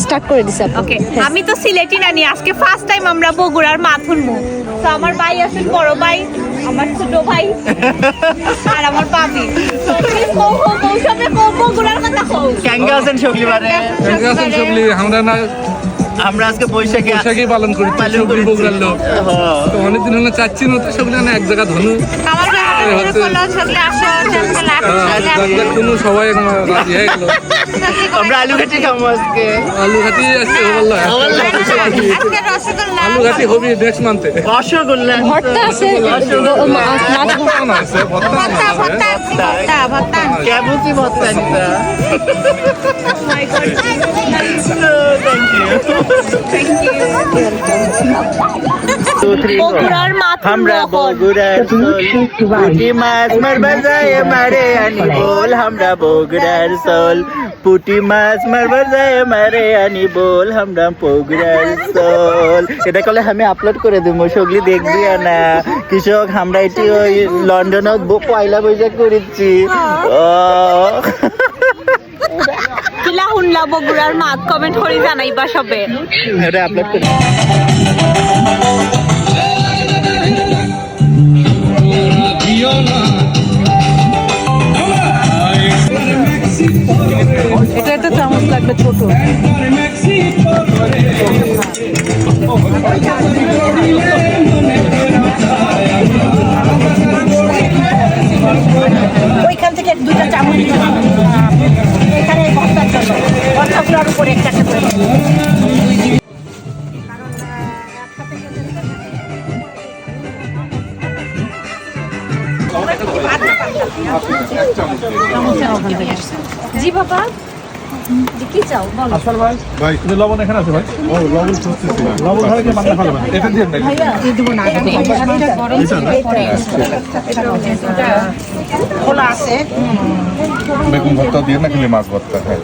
Start করে দিছি আপু। ওকে, আমি তো সিলেটি নানি, আজকে ফার্স্ট টাইম আমরা বগুড়ার মাছ শুনবো। তো আমার ভাই আছেন, বড় ভাই, আমার ছোট ভাই আর আমার ভাবি। তো প্লিজ কৌশলে বগুড়ার কথা কও। কেঙ্গা আছেন শগলিবারে? কেঙ্গা আছেন শগলি? আমরা আজকে বৈশাখী পালন করি বগুড়ার লোক। তো অনেকদিন হলো চাচ্ছি না তো শগলি এক জায়গা ধনু আমার কোনো সবাই রাজি হয়ে গেল। আমরা আলু ঘাটি খাবো আজকে। আলু ঘাটি আজকে আলু ঘাটি হবি নেক্সট মান্থে। রসগোল্লা ভর্তা আছে, কেমন ভর্তা বগুড়ার মাছ আমরা বগুড়ার পুটি মাছ মারবা যায় মারে আনি বল। আমরা বগুড়ার সোল পুটি মাছ মারবা যায় মারে আনি বল। আমরা বগুড়ার সোল। এটা করলে আমি আপলোড করে দেবো, সগলি দেখবি না কৃষক। আমরা এটি ওই লন্ডনত পয়লা বৈশাখ করেছি। কিলা হুনলা বগুড়ার মাছ কমেন্ট করে জানাইবা সবে। এটা আপলোড করে এটা একটা চামচ লাগবে ছোট। ওইখান থেকে দুইটা চামচ এখানে ভর্তার জন্য ভর্তাগুলোর উপরে একটা করে জি বাবা, কি চাও বলো। ভাই লবণ এখানে আছে ভাই। ও লবণ খুঁজতেছি। লবণ ভাই কি মাথা ফেলবেন? এটা দিয়ে দেন। খোলা আছে। বেগুন ভর্তা দিয়ে না খালি মাছ ভর্তা? হ্যাঁ।